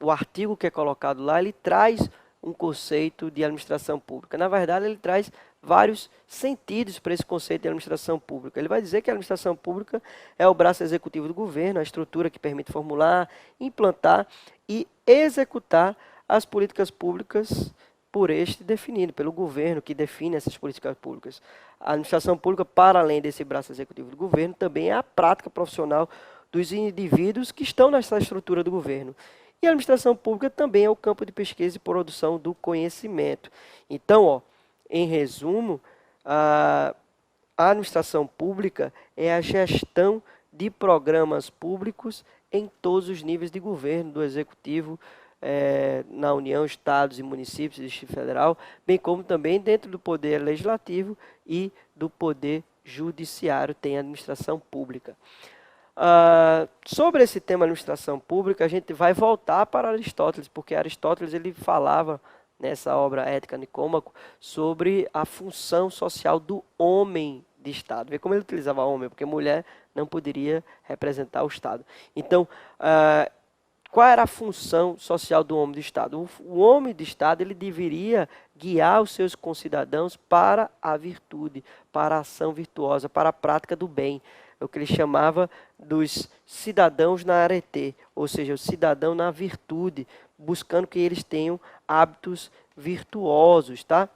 o artigo que é colocado lá, ele traz um conceito de administração pública. Na verdade, ele traz vários sentidos para esse conceito de administração pública. Ele vai dizer que a administração pública é o braço executivo do governo, a estrutura que permite formular, implantar e executar as políticas públicas por este definido, pelo governo que define essas políticas públicas. A administração pública, para além desse braço executivo do governo, também é a prática profissional dos indivíduos que estão nessa estrutura do governo. E a administração pública também é o campo de pesquisa e produção do conhecimento. Então, em resumo, a administração pública é a gestão de programas públicos em todos os níveis de governo, do executivo, na União, estados e municípios e Distrito Federal, bem como também dentro do poder legislativo e do poder judiciário, tem a administração pública. Sobre esse tema administração pública, a gente vai voltar para Aristóteles, porque Aristóteles ele falava nessa obra Ética Nicômaco sobre a função social do homem de Estado. Vê como ele utilizava homem, porque mulher não poderia representar o Estado. Então, qual era a função social do homem de Estado? O homem de Estado ele deveria guiar os seus concidadãos para a virtude, para a ação virtuosa, para a prática do bem. É o que ele chamava dos cidadãos na arete, ou seja, o cidadão na virtude, buscando que eles tenham hábitos virtuosos, tá?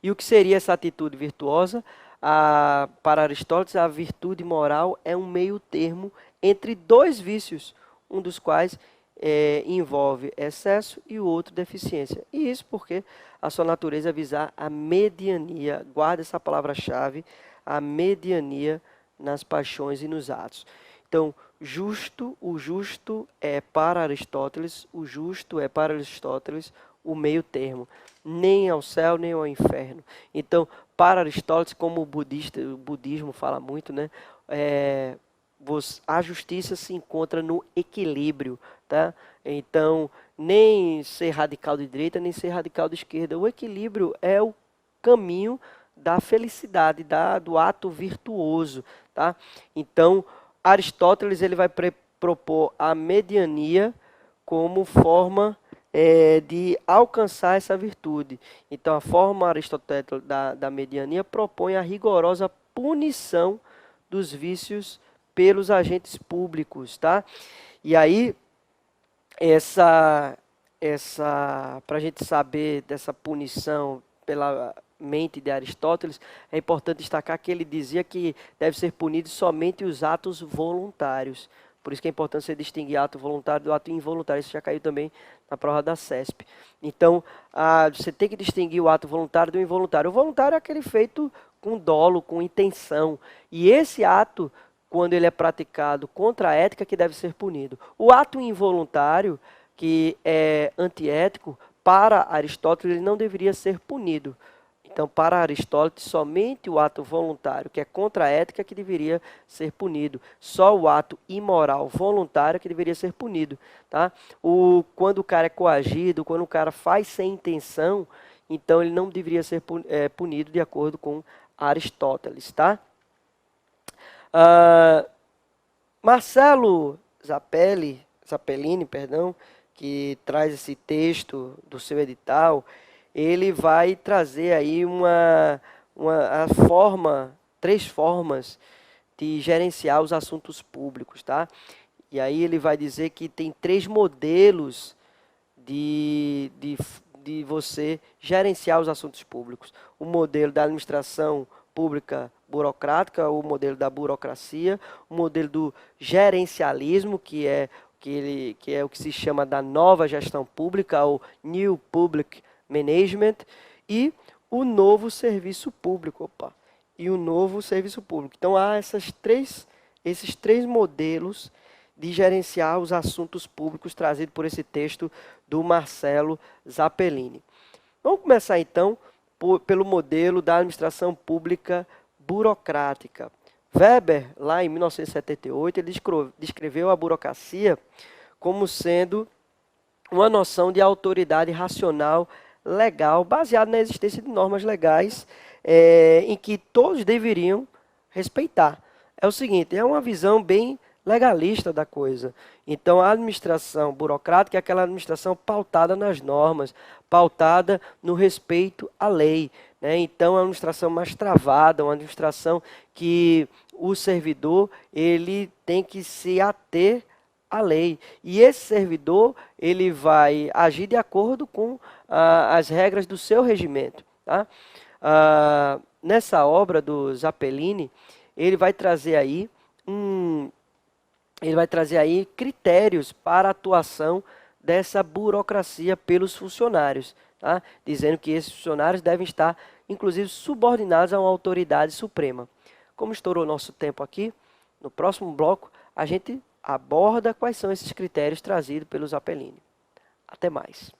E o que seria essa atitude virtuosa? Para Aristóteles, a virtude moral é um meio termo entre dois vícios, um dos quais envolve excesso e o outro deficiência. E isso porque a sua natureza é visar a mediania, guarda essa palavra-chave, a mediania nas paixões e nos atos. Então, o justo é para Aristóteles, o meio termo, nem ao céu, nem ao inferno. Então, para Aristóteles, como o budismo fala muito, né? A justiça se encontra no equilíbrio, tá? Então, nem ser radical de direita, nem ser radical de esquerda. O equilíbrio é o caminho da felicidade, do ato virtuoso, tá? Então, Aristóteles ele vai propor a mediania como forma de alcançar essa virtude. Então, a forma aristotélica da mediania propõe a rigorosa punição dos vícios pelos agentes públicos, tá? E aí, para a gente saber dessa punição pela mente de Aristóteles, é importante destacar que ele dizia que deve ser punido somente os atos voluntários. Por isso que é importante você distinguir ato voluntário do ato involuntário. Isso já caiu também na prova da CESP. Então, você tem que distinguir o ato voluntário do involuntário. O voluntário é aquele feito com dolo, com intenção. E esse ato, quando ele é praticado contra a ética, que deve ser punido. O ato involuntário, que é antiético, para Aristóteles, ele não deveria ser punido. Então, para Aristóteles, somente o ato voluntário, que é contra a ética, que deveria ser punido. Só o ato imoral voluntário que deveria ser punido. Tá? Quando o cara é coagido, quando o cara faz sem intenção, então ele não deveria ser punido de acordo com Aristóteles. Tá? Marcelo Zappellini, que traz esse texto do seu edital, ele vai trazer aí três formas de gerenciar os assuntos públicos, tá? E aí ele vai dizer que tem três modelos de você gerenciar os assuntos públicos. O modelo da administração pública burocrática, o modelo da burocracia, o modelo do gerencialismo, que é o que se chama da nova gestão pública, ou New Public Management, e o novo serviço público. Então, há esses três modelos de gerenciar os assuntos públicos trazidos por esse texto do Marcelo Zappellini. Vamos começar, então, pelo modelo da administração pública burocrática. Weber, lá em 1978, ele descreveu a burocracia como sendo uma noção de autoridade racional legal, baseada na existência de normas legais em que todos deveriam respeitar. É o seguinte, é uma visão bem legalista da coisa. Então, a administração burocrática é aquela administração pautada nas normas, pautada no respeito à lei, né? Então, é uma administração mais travada, uma administração que o servidor ele tem que se ater à lei. E esse servidor ele vai agir de acordo com as regras do seu regimento. Tá? Nessa obra do Zappellini, ele vai trazer aí critérios para a atuação dessa burocracia pelos funcionários, tá? Dizendo que esses funcionários devem estar, inclusive, subordinados a uma autoridade suprema. Como estourou nosso tempo aqui, No próximo bloco, a gente aborda quais são esses critérios trazidos pelo Zappellini. Até mais.